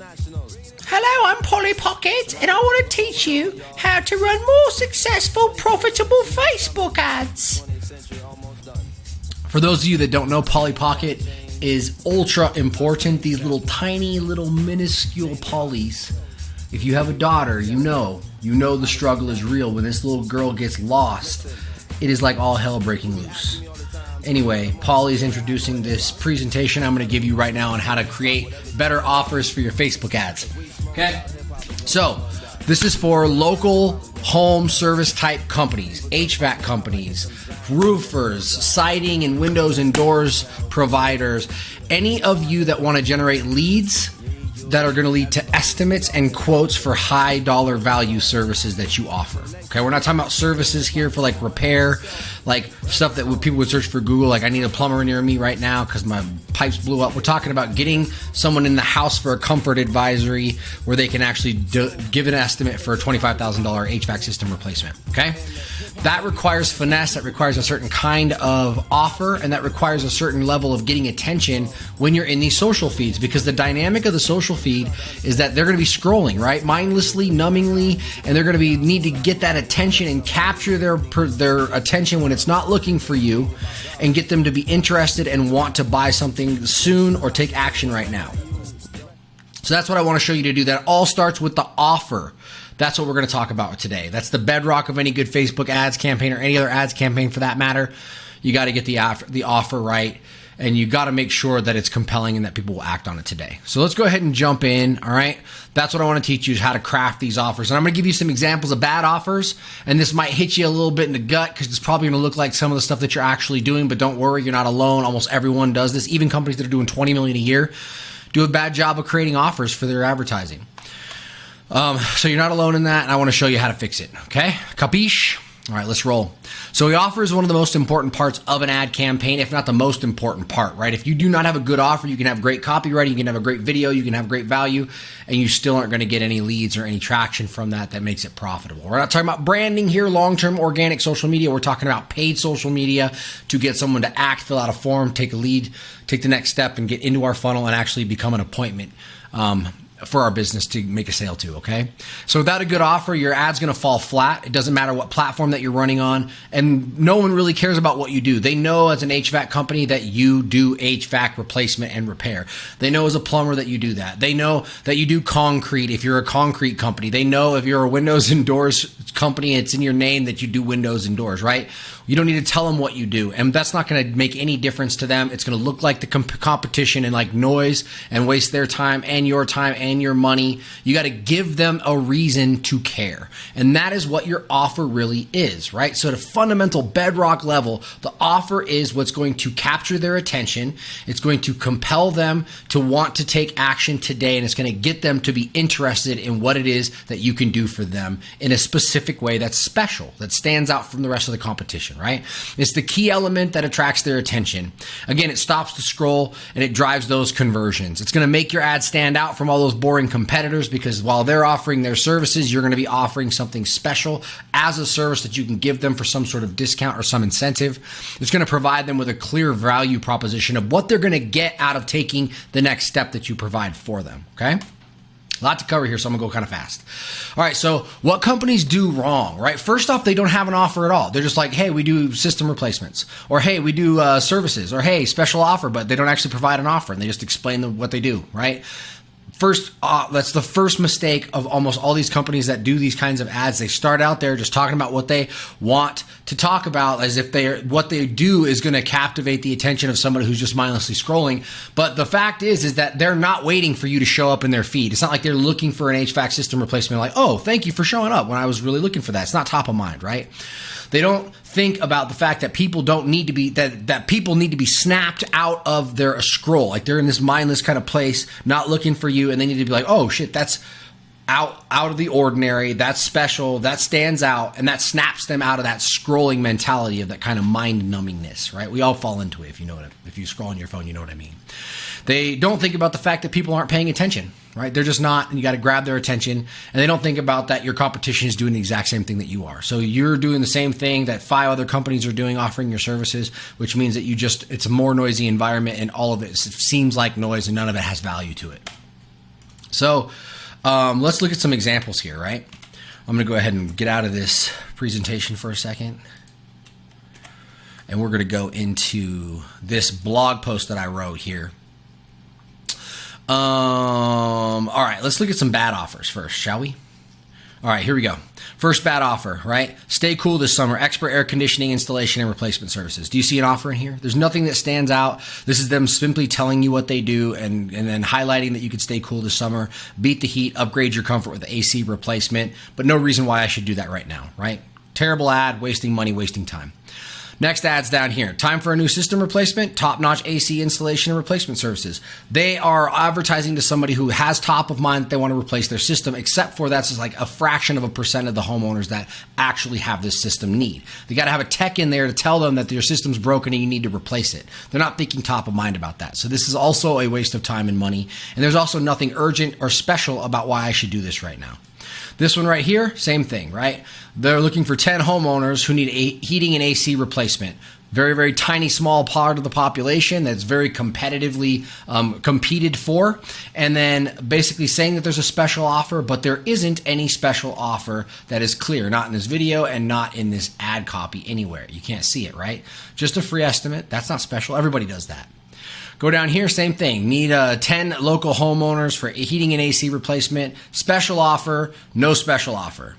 Hello, I'm Polly Pocket, and I want to teach you how to run more successful, profitable Facebook ads. For those of you that don't know, Polly Pocket is ultra important. These little tiny, little minuscule polys. If you have a daughter, you know the struggle is real. When this little girl gets lost, it is like all hell breaking loose. Anyway, Polly's introducing this presentation I'm going to give you right now on how to create better offers for your Facebook ads. Okay? So, this is for local home service type companies, HVAC companies, roofers, siding and windows and doors providers, any of you that want to generate leads that are going to lead to estimates and quotes for high dollar value services that you offer. Okay, we're not talking about services here for like repair, like stuff that people would search for Google, like I need a plumber near me right now because my pipes blew up. We're talking about getting someone in the house for a comfort advisory where they can actually give an estimate for a $25,000 HVAC system replacement. Okay, that requires finesse, that requires a certain kind of offer, and that requires a certain level of getting attention when you're in these social feeds, because the dynamic of the social feed is that they're going to be scrolling, right, mindlessly, numbingly, and they're going to need to get that attention and capture their attention when it's not looking for you, and get them to be interested and want to buy something soon or take action right now. So that's what I want to show you to do. That all starts with the offer. That's what we're going to talk about today. That's the bedrock of any good Facebook ads campaign or any other ads campaign for that matter. You got to get the offer right, and you got to make sure that it's compelling and that people will act on it today. So let's go ahead and jump in, all right? That's what I want to teach you, is how to craft these offers. And I'm going to give you some examples of bad offers, and this might hit you a little bit in the gut because it's probably going to look like some of the stuff that you're actually doing, but don't worry, you're not alone. Almost everyone does this. Even companies that are doing $20 million a year do a bad job of creating offers for their advertising. So you're not alone in that, and I want to show you how to fix it, okay? Capiche? All right, let's roll. So the offer is one of the most important parts of an ad campaign, if not the most important part, right? If you do not have a good offer, you can have great copywriting, you can have a great video, you can have great value, and you still aren't going to get any leads or any traction from that makes it profitable. We're not talking about branding here, long-term organic social media. We're talking about paid social media to get someone to act, fill out a form, take a lead, take the next step, and get into our funnel and actually become an appointment for our business to make a sale to, okay? So without a good offer, your ad's going to fall flat. It doesn't matter what platform that you're running on, and no one really cares about what you do. They know as an HVAC company that you do HVAC replacement and repair. They know as a plumber that you do that. They know that you do concrete if you're a concrete company. They know if you're a windows and doors company, it's in your name that you do windows and doors, right? You don't need to tell them what you do, and that's not going to make any difference to them. It's going to look like the competition and like noise and waste their time and your time and your money. You got to give them a reason to care, and that is what your offer really is, right? So at a fundamental bedrock level, the offer is what's going to capture their attention. It's going to compel them to want to take action today, and it's going to get them to be interested in what it is that you can do for them in a specific way that's special, that stands out from the rest of the competition, right? It's the key element that attracts their attention. Again, it stops the scroll and it drives those conversions. It's going to make your ad stand out from all those boring competitors, because while they're offering their services, you're going to be offering something special as a service that you can give them for some sort of discount or some incentive. It's going to provide them with a clear value proposition of what they're going to get out of taking the next step that you provide for them, okay? A lot to cover here, so I'm going to go kind of fast. All right, so what companies do wrong, right? First off, they don't have an offer at all. They're just like, hey, we do system replacements, or hey, we do services, or hey, special offer, but they don't actually provide an offer, and they just explain what they do, right? First, that's the first mistake of almost all these companies that do these kinds of ads. They start out there just talking about what they want to talk about, as if what they do is going to captivate the attention of somebody who's just mindlessly scrolling. But the fact is that they're not waiting for you to show up in their feed. It's not like they're looking for an HVAC system replacement, like, oh, thank you for showing up when I was really looking for that. It's not top of mind, right? They don't think about the fact that people don't need to be, that people need to be snapped out of their scroll. Like they're in this mindless kind of place, not looking for you, and they need to be like, oh shit, that's out of the ordinary, that's special, that stands out, and that snaps them out of that scrolling mentality of that kind of mind numbingness, right? We all fall into it, if you scroll on your phone, you know what I mean. They don't think about the fact that people aren't paying attention, right? They're just not, and you got to grab their attention. And they don't think about that your competition is doing the exact same thing that you are. So you're doing the same thing that 5 other companies are doing, offering your services, which means that it's a more noisy environment, and all of it seems like noise and none of it has value to it. So let's look at some examples here, right? I'm going to go ahead and get out of this presentation for a second. And we're going to go into this blog post that I wrote here. All right, let's look at some bad offers first, shall we? All right, here we go. First bad offer, right? Stay cool this summer. Expert air conditioning installation and replacement services. Do you see an offer in here? There's nothing that stands out. This is them simply telling you what they do and then highlighting that you could stay cool this summer, beat the heat, upgrade your comfort with the AC replacement, but no reason why I should do that right now, right? Terrible ad, wasting money, wasting time. Next ad's down here. Time for a new system replacement, top-notch AC installation and replacement services. They are advertising to somebody who has top of mind that they want to replace their system, except for that's just like a fraction of a percent of the homeowners that actually have this system need. They got to have a tech in there to tell them that your system's broken and you need to replace it. They're not thinking top of mind about that. So this is also a waste of time and money. And there's also nothing urgent or special about why I should do this right now. This one right here, same thing, right? They're looking for 10 homeowners who need a heating and AC replacement. Very, very tiny, small part of the population that's very competitively competed for. And then basically saying that there's a special offer, but there isn't any special offer that is clear. Not in this video and not in this ad copy anywhere. You can't see it, right? Just a free estimate. That's not special. Everybody does that. Go down here, same thing. Need 10 local homeowners for heating and AC replacement. Special offer, no special offer.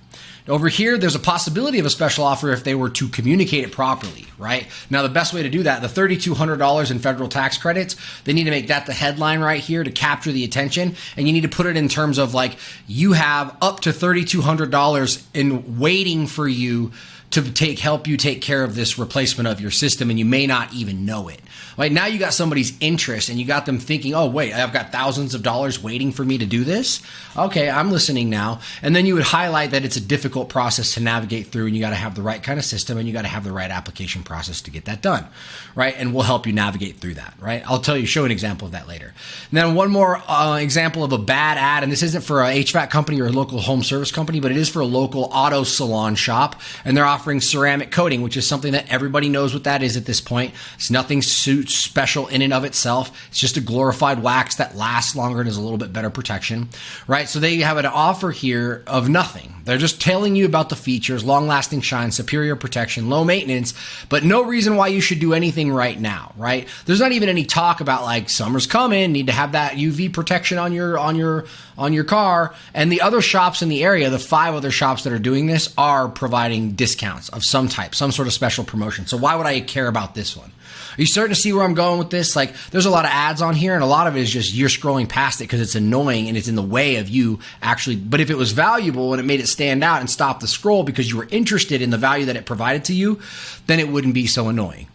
Over here, there's a possibility of a special offer if they were to communicate it properly, right? Now, the best way to do that, the $3,200 in federal tax credits, they need to make that the headline right here to capture the attention. And you need to put it in terms of like, you have up to $3,200 in waiting for you to help you take care of this replacement of your system, and you may not even know it. Right now you got somebody's interest and you got them thinking, oh wait, I've got thousands of dollars waiting for me to do this. Okay, I'm listening now. And then you would highlight that it's a difficult process to navigate through, and you got to have the right kind of system and you got to have the right application process to get that done, right? And we'll help you navigate through that, right? I'll show an example of that later. And then one more example of a bad ad, and this isn't for a HVAC company or a local home service company, but it is for a local auto salon shop, and they're offering ceramic coating, which is something that everybody knows what that is at this point. It's nothing special in and of itself. It's just a glorified wax that lasts longer and is a little bit better protection, right? So they have an offer here of nothing. They're just telling you about the features, long-lasting shine, superior protection, low maintenance, but no reason why you should do anything right now, right? There's not even any talk about like summer's coming, need to have that UV protection on your car. And the other shops in the area, the 5 other shops that are doing this, are providing discounts of some type, some sort of special promotion. So why would I care about this one? Are you starting to see where I'm going with this? Like, there's a lot of ads on here, and a lot of it is just you're scrolling past it because it's annoying and it's in the way of you actually. But if it was valuable and it made it stand out and stop the scroll because you were interested in the value that it provided to you, then it wouldn't be so annoying.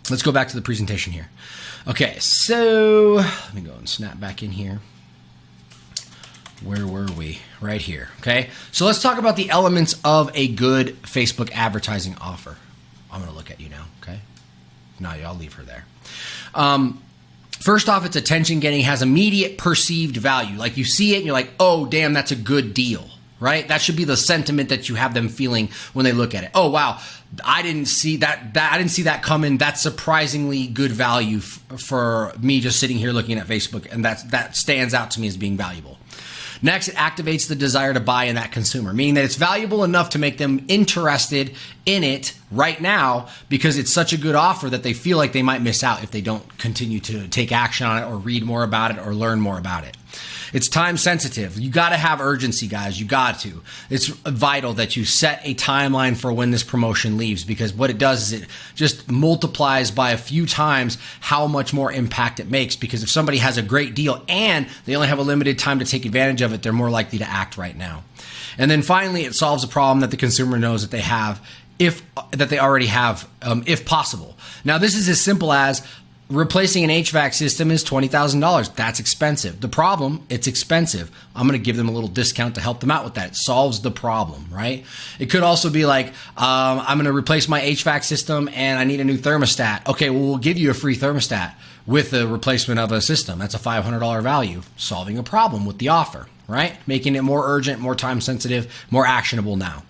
Let's go back to the presentation here. Okay, so let me go and snap back in here. Where were we? Right here. Okay, so let's talk about the elements of a good Facebook advertising offer. I'm going to look at you now. Okay. No, I'll leave her there. First off, it's attention getting, has immediate perceived value. Like you see it and you're like, oh, damn, that's a good deal, right? That should be the sentiment that you have them feeling when they look at it. Oh, wow, I didn't see that. I didn't see that coming. That's surprisingly good value for me just sitting here looking at Facebook, and that stands out to me as being valuable. Next, it activates the desire to buy in that consumer, meaning that it's valuable enough to make them interested in it right now because it's such a good offer that they feel like they might miss out if they don't continue to take action on it or read more about it or learn more about it. It's time sensitive. You got to have urgency, guys. You got to. It's vital that you set a timeline for when this promotion leaves, because what it does is it just multiplies by a few times how much more impact it makes. Because if somebody has a great deal and they only have a limited time to take advantage of it, they're more likely to act right now. And then finally, it solves a problem that the consumer knows that they have, that they already have, if possible. Now, this is as simple as replacing an HVAC system is $20,000. That's expensive. The problem, it's expensive. I'm going to give them a little discount to help them out with that. It solves the problem, right? It could also be like, I'm going to replace my HVAC system and I need a new thermostat. Okay, well, we'll give you a free thermostat with the replacement of a system. That's a $500 value, solving a problem with the offer, right? Making it more urgent, more time sensitive, more actionable now.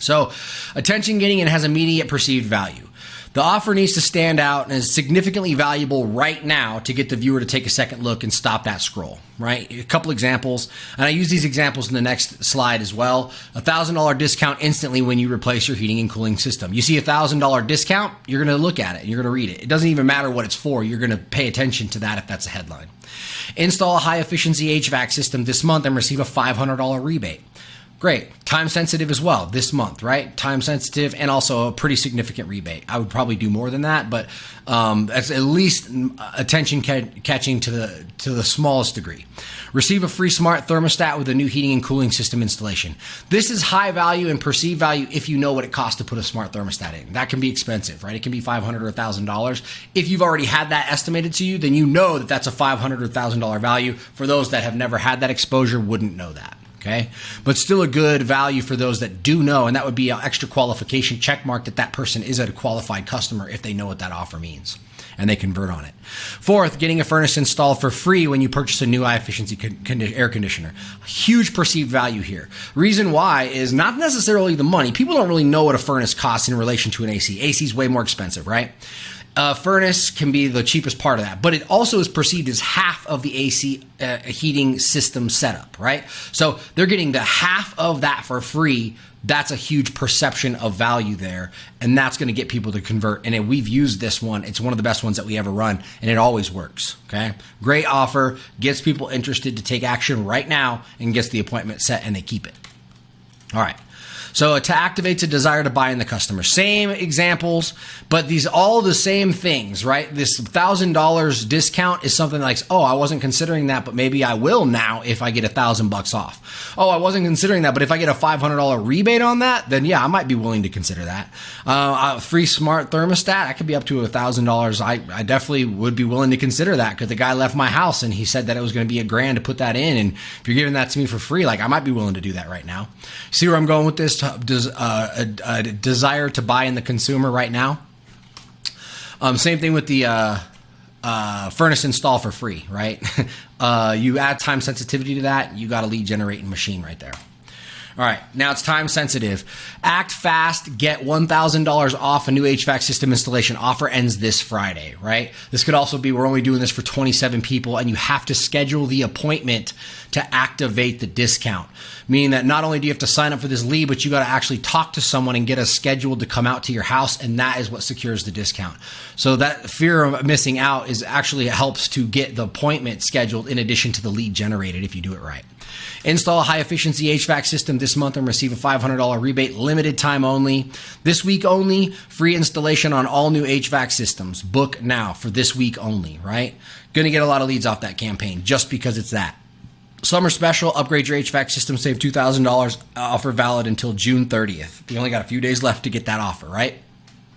So attention getting, it has immediate perceived value. The offer needs to stand out and is significantly valuable right now to get the viewer to take a second look and stop that scroll, right? A couple examples, and I use these examples in the next slide as well. $1,000 discount instantly when you replace your heating and cooling system. You see $1,000 discount, you're going to look at it and you're going to read it. It doesn't even matter what it's for. You're going to pay attention to that if that's a headline. Install a high efficiency HVAC system this month and receive a $500 rebate. Great. Time sensitive as well this month, right? Time sensitive and also a pretty significant rebate. I would probably do more than that, but that's at least attention catching to the smallest degree. Receive a free smart thermostat with a new heating and cooling system installation. This is high value and perceived value if you know what it costs to put a smart thermostat in. That can be expensive, right? It can be $500 or $1,000. If you've already had that estimated to you, then you know that that's a $500 or $1,000 value. For those that have never had that exposure, wouldn't know that. Okay, but still a good value for those that do know, and that would be an extra qualification check mark that person is a qualified customer if they know what that offer means and they convert on it. Fourth, getting a furnace installed for free when you purchase a new high efficiency air conditioner. Huge perceived value here. Reason why is not necessarily the money. People don't really know what a furnace costs in relation to an AC. AC is way more expensive, right? A furnace can be the cheapest part of that, but it also is perceived as half of the AC heating system setup, right? So they're getting the half of that for free. That's a huge perception of value there, and that's going to get people to convert. And we've used this one. It's one of the best ones that we ever run, and it always works, okay? Great offer, gets people interested to take action right now and gets the appointment set, and they keep it. All right. So to activate a desire to buy in the customer. Same examples, but these all the same things, right? This $1,000 discount is something like, oh, I wasn't considering that, but maybe I will now if I get $1,000 off. Oh, I wasn't considering that, but if I get a $500 rebate on that, then yeah, I might be willing to consider that. A free smart thermostat, that could be up to $1,000. I definitely would be willing to consider that because the guy left my house and he said that it was going to be $1,000 to put that in. And if you're giving that to me for free, like I might be willing to do that right now. See where I'm going with this? A desire to buy in the consumer right now. Same thing with the furnace install for free, right? You add time sensitivity to that, you got a lead generating machine right there. All right, now it's time sensitive. Act fast, get $1,000 off a new HVAC system installation. Offer ends this Friday, right? This could also be we're only doing this for 27 people and you have to schedule the appointment to activate the discount. Meaning that not only do you have to sign up for this lead, but you got to actually talk to someone and get us scheduled to come out to your house, and that is what secures the discount. So that fear of missing out is actually helps to get the appointment scheduled in addition to the lead generated if you do it right. Install a high-efficiency HVAC system this month and receive a $500 rebate, limited time only. This week only, free installation on all new HVAC systems. Book now for this week only, right? Going to get a lot of leads off that campaign just because it's that. Summer special, upgrade your HVAC system, save $2,000, offer valid until June 30th. You only got a few days left to get that offer, right?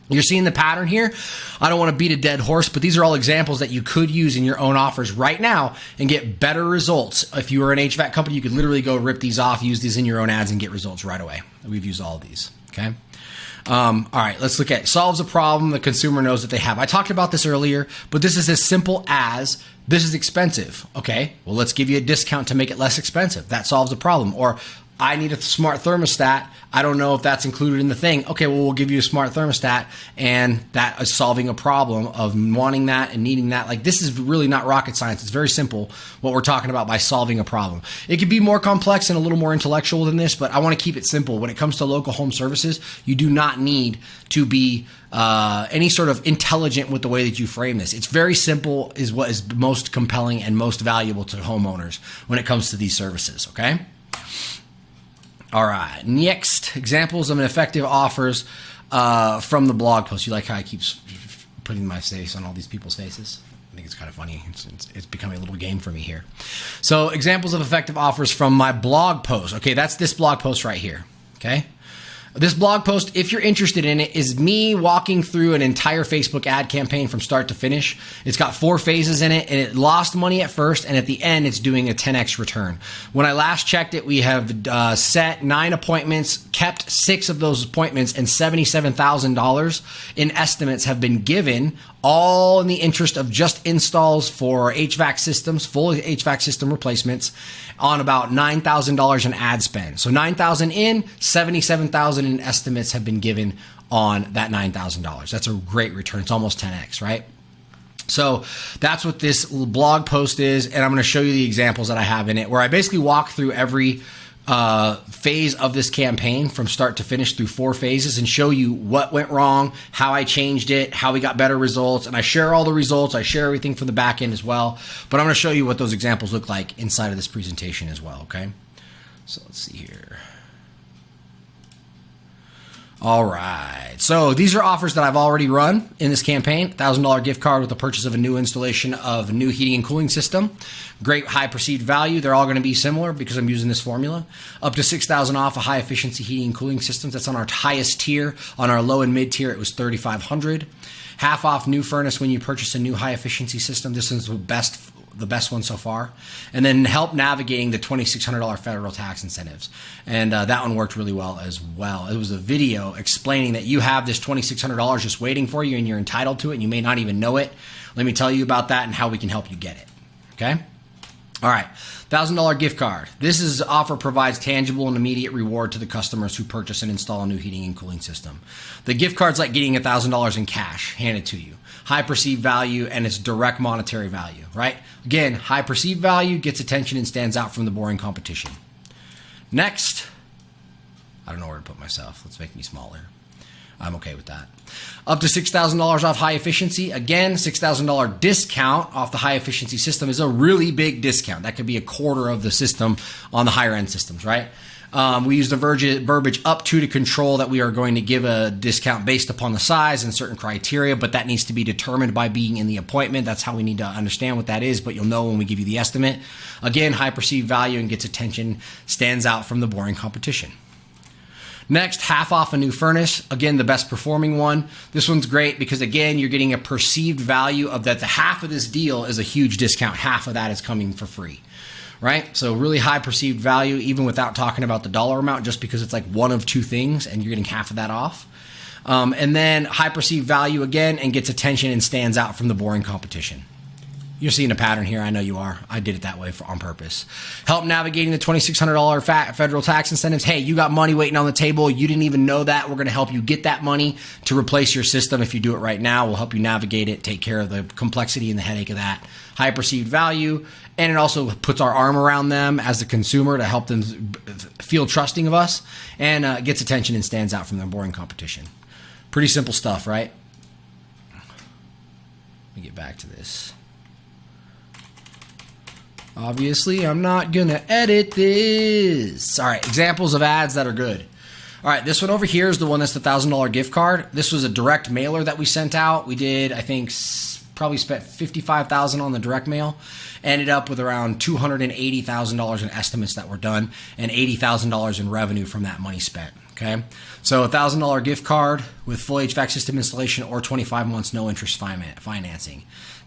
You're seeing the pattern here. I don't want to beat a dead horse, but these are all examples that you could use in your own offers right now and get better results. If you were an HVAC company, you could literally go rip these off, use these in your own ads and get results right away. We've used all of these, okay? All right, let's look at solves a problem the consumer knows that they have. I talked about this earlier, but this is as simple as this is expensive. Okay, well, let's give you a discount to make it less expensive. That solves a problem. Or I need a smart thermostat. I don't know if that's included in the thing. Okay, well, we'll give you a smart thermostat, and that is solving a problem of wanting that and needing that. Like, this is really not rocket science. It's very simple what we're talking about by solving a problem. It could be more complex and a little more intellectual than this, but I want to keep it simple. When it comes to local home services, you do not need to be any sort of intelligent with the way that you frame this. It's very simple is what is most compelling and most valuable to homeowners when it comes to these services, okay? All right, next, examples of an effective offers from the blog post. You like how I keep putting my face on all these people's faces? I think it's kind of funny. It's becoming a little game for me here. So examples of effective offers from my blog post. Okay, that's this blog post right here, okay? This blog post, if you're interested in it, is me walking through an entire Facebook ad campaign from start to finish. It's got 4 phases in it, and it lost money at first, and at the end, it's doing a 10x return. When I last checked it, we have set 9 appointments, kept 6 of those appointments, and $77,000 in estimates have been given, all in the interest of just installs for HVAC systems, full HVAC system replacements, on about $9,000 in ad spend. So $9,000 in, $77,000 in estimates have been given on that $9,000. That's a great return. It's almost 10x, right? So that's what this blog post is, and I'm going to show you the examples that I have in it, where I basically walk through every phase of this campaign from start to finish through 4 phases and show you what went wrong, how I changed it, how we got better results, and I share all the results. I share everything from the back end as well, but I'm going to show you what those examples look like inside of this presentation as well, okay? So let's see here. All right, so these are offers that I've already run in this campaign. $1,000 gift card with the purchase of a new installation of a new heating and cooling system. Great high perceived value. They're all going to be similar because I'm using this formula. Up to $6,000 off a high efficiency heating and cooling systems. That's on our highest tier. On our low and mid tier, it was $3,500. Half off new furnace when you purchase a new high efficiency system. This is the best one so far. And then help navigating the $2,600 federal tax incentives. And that one worked really well as well. It was a video explaining that you have this $2,600 just waiting for you and you're entitled to it and you may not even know it. Let me tell you about that and how we can help you get it. Okay? All right. $1,000 gift card. This offer provides tangible and immediate reward to the customers who purchase and install a new heating and cooling system. The gift card's like getting $1,000 in cash handed to you. High perceived value, and it's direct monetary value, right? Again, high perceived value gets attention and stands out from the boring competition. Next, I don't know where to put myself. Let's make me smaller. I'm okay with that. Up to $6,000 off high efficiency. Again, $6,000 discount off the high efficiency system is a really big discount. That could be a quarter of the system on the higher end systems, right? We use the verbiage up to control that we are going to give a discount based upon the size and certain criteria, but that needs to be determined by being in the appointment. That's how we need to understand what that is, but you'll know when we give you the estimate. Again, high perceived value and gets attention, stands out from the boring competition. Next, half off a new furnace. Again, the best performing one. This one's great because, again, you're getting a perceived value of that. The half of this deal is a huge discount. Half of that is coming for free. Right? So really high perceived value, even without talking about the dollar amount, just because it's like one of 2 things and you're getting half of that off. And then high perceived value again and gets attention and stands out from the boring competition. You're seeing a pattern here. I know you are. I did it that way on purpose. Help navigating the $2,600 federal tax incentives. Hey, you got money waiting on the table. You didn't even know that. We're going to help you get that money to replace your system. If you do it right now, we'll help you navigate it, take care of the complexity and the headache of that. High perceived value. And it also puts our arm around them as the consumer to help them feel trusting of us, and gets attention and stands out from their boring competition. Pretty simple stuff, right? Let me get back to this. Obviously, I'm not going to edit this. All right, examples of ads that are good. All right, this one over here is the one that's the $1,000 gift card. This was a direct mailer that we sent out. We did, I think, probably spent $55,000 on the direct mail. Ended up with around $280,000 in estimates that were done and $80,000 in revenue from that money spent. Okay, so a $1,000 gift card with full HVAC system installation or 25 months no interest financing.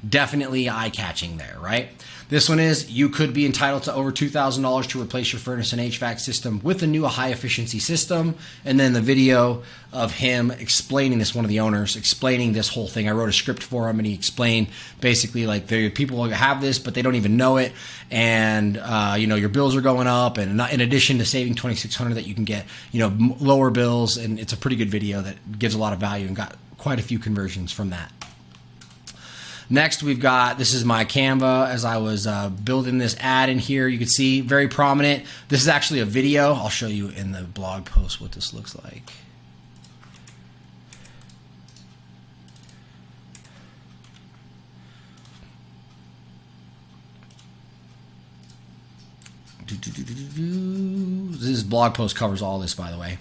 Definitely eye-catching there, right? This one is, you could be entitled to over $2,000 to replace your furnace and HVAC system with a new high-efficiency system. And then the video of him explaining this, one of the owners, explaining this whole thing. I wrote a script for him, and he explained basically like the people have this, but they don't even know it. And, your bills are going up. And in addition to saving $2,600 that you can get, lower bills. And it's a pretty good video that gives a lot of value and got quite a few conversions from that. Next, we've got, this is my Canva as I was building this ad in here. You can see very prominent. This is actually a video. I'll show you in the blog post what this looks like. This blog post covers all this, by the way.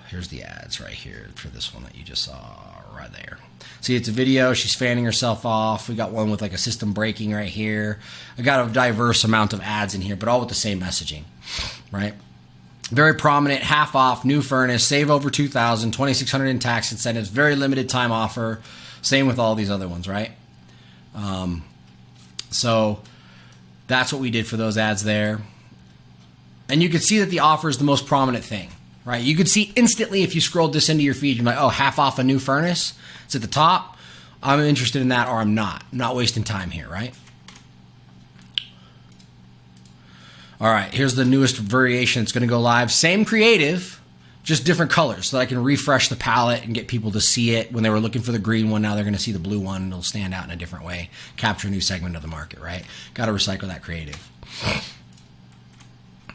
Here's the ads right here for this one that you just saw right there. See, it's a video. She's fanning herself off. We got one with like a system breaking right here. I got a diverse amount of ads in here, but all with the same messaging, right? Very prominent, half off, new furnace, save over $2,000, $2,600 in tax incentives, very limited time offer. Same with all these other ones, right? So that's what we did for those ads there. And you can see that the offer is the most prominent thing. Right, you could see instantly if you scrolled this into your feed, you're like, oh, half off a new furnace. It's at the top. I'm interested in that, or I'm not. I'm not wasting time here, right? All right, here's the newest variation. It's going to go live. Same creative, just different colors, so that I can refresh the palette and get people to see it. When they were looking for the green one, now they're going to see the blue one. It'll stand out in a different way, capture a new segment of the market, right? Got to recycle that creative.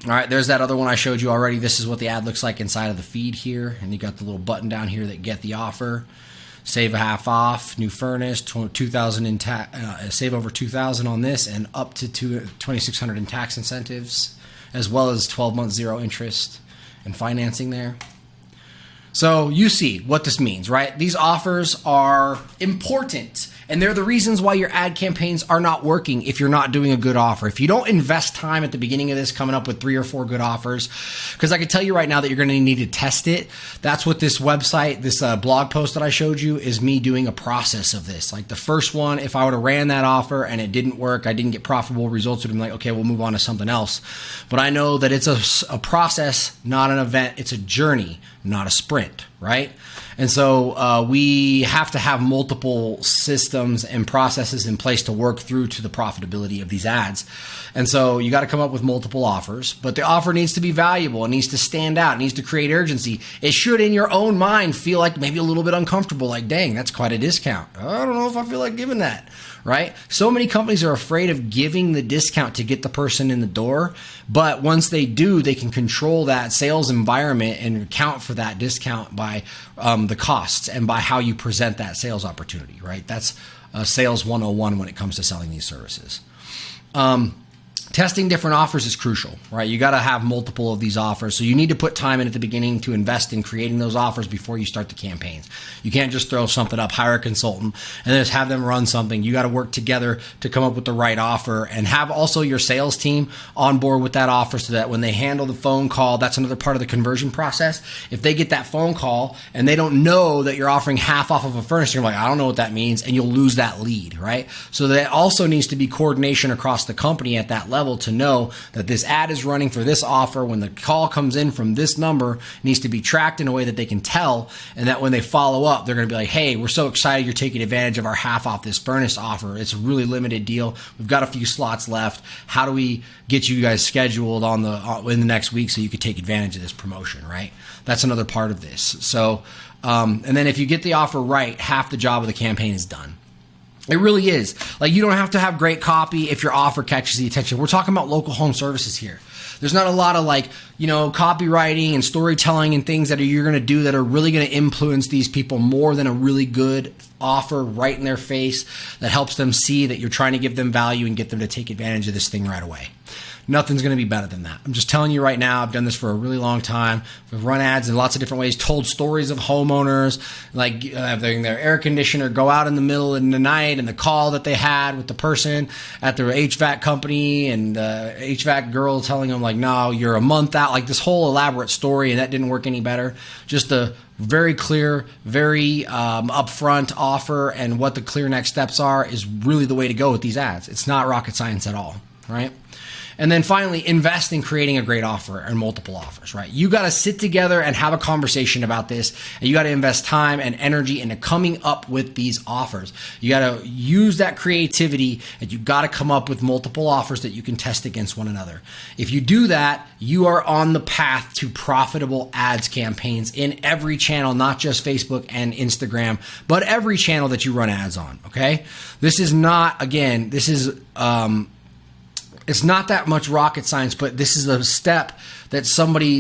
All right, there's that other one I showed you already. This is what the ad looks like inside of the feed here. And you got the little button down here that get the offer. Save a half off, new furnace, 2,000 in save over 2,000 on this, and up to 2,600 in tax incentives, as well as 12 months zero interest and financing there. So you see what this means, right? These offers are important, and they're the reasons why your ad campaigns are not working if you're not doing a good offer. If you don't invest time at the beginning of this coming up with 3 or 4 good offers, because I can tell you right now that you're going to need to test it. That's what this website, this blog post that I showed you is me doing a process of this. Like the first one, if I would have ran that offer and it didn't work, I didn't get profitable results, would have been like, okay, we'll move on to something else. But I know that it's a process, not an event. It's a journey, not a sprint, right? And so we have to have multiple systems and processes in place to work through to the profitability of these ads. And so you got to come up with multiple offers, but the offer needs to be valuable. It needs to stand out. It needs to create urgency. It should, in your own mind, feel like maybe a little bit uncomfortable, like, dang, that's quite a discount. I don't know if I feel like giving that, right? So many companies are afraid of giving the discount to get the person in the door. But once they do, they can control that sales environment and account for that discount by the costs and by how you present that sales opportunity, right? That's sales 101 when it comes to selling these services. Testing different offers is crucial, right? You got to have multiple of these offers. So you need to put time in at the beginning to invest in creating those offers before you start the campaigns. You can't just throw something up, hire a consultant, and then just have them run something. You got to work together to come up with the right offer and have also your sales team on board with that offer so that when they handle the phone call, that's another part of the conversion process. If they get that phone call and they don't know that you're offering half off of a furnace, you're like, I don't know what that means, and you'll lose that lead, right? So there also needs to be coordination across the company at that level to know that this ad is running for this offer. When the call comes in from this number, it needs to be tracked in a way that they can tell, and that when they follow up, they're going to be like, hey, we're so excited you're taking advantage of our half off this furnace offer. It's a really limited deal. We've got a few slots left. How do we get you guys scheduled in the next week so you could take advantage of this promotion, right? That's another part of this. So, and then if you get the offer right, half the job of the campaign is done. It really is. Like, you don't have to have great copy if your offer catches the attention. We're talking about local home services here. There's not a lot of copywriting and storytelling and things that you're going to do that are really going to influence these people more than a really good offer right in their face that helps them see that you're trying to give them value and get them to take advantage of this thing right away. Nothing's going to be better than that. I'm just telling you right now, I've done this for a really long time. We've run ads in lots of different ways, told stories of homeowners, like having their air conditioner go out in the middle of the night and the call that they had with the person at the HVAC company and the HVAC girl telling them like, no, you're a month out, like this whole elaborate story, and that didn't work any better. Just a very clear, very upfront offer, and what the clear next steps are is really the way to go with these ads. It's not rocket science at all, right? And then finally, invest in creating a great offer and multiple offers, right? You got to sit together and have a conversation about this, and you got to invest time and energy into coming up with these offers. You got to use that creativity, and you got to come up with multiple offers that you can test against one another. If you do that, you are on the path to profitable ads campaigns in every channel, not just Facebook and Instagram, but every channel that you run ads on, okay? This is not, again, this is... it's not that much rocket science, but this is a step that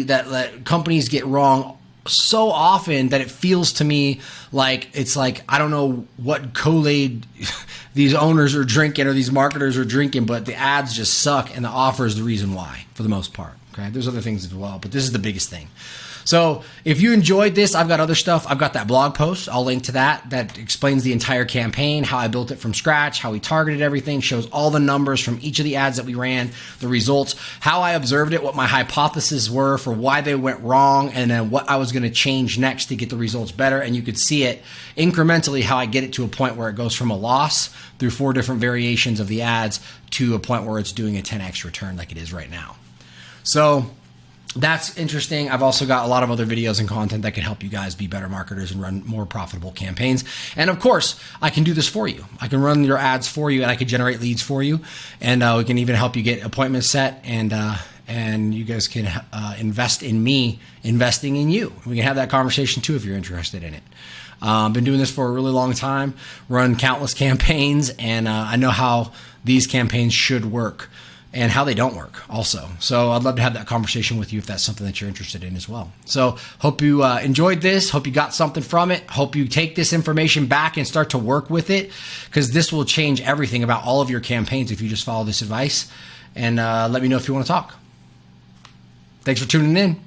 that companies get wrong so often that it feels to me like it's like, I don't know what Kool-Aid these owners are drinking or these marketers are drinking, but the ads just suck and the offer is the reason why for the most part. Okay, there's other things as well, but this is the biggest thing. So if you enjoyed this, I've got other stuff. I've got that blog post. I'll link to that. That explains the entire campaign, how I built it from scratch, how we targeted everything, shows all the numbers from each of the ads that we ran, the results, how I observed it, what my hypotheses were for why they went wrong, and then what I was going to change next to get the results better. And you could see it incrementally, how I get it to a point where it goes from a loss through 4 different variations of the ads to a point where it's doing a 10x return like it is right now. So that's interesting. I've also got a lot of other videos and content that can help you guys be better marketers and run more profitable campaigns. And of course, I can do this for you. I can run your ads for you, and I can generate leads for you. And we can even help you get appointments set and and you guys can invest in me investing in you. We can have that conversation too if you're interested in it. Been doing this for a really long time, run countless campaigns, and I know how these campaigns should work and how they don't work also. So I'd love to have that conversation with you if that's something that you're interested in as well. So hope you enjoyed this. Hope you got something from it. Hope you take this information back and start to work with it, because this will change everything about all of your campaigns if you just follow this advice. And let me know if you want to talk. Thanks for tuning in.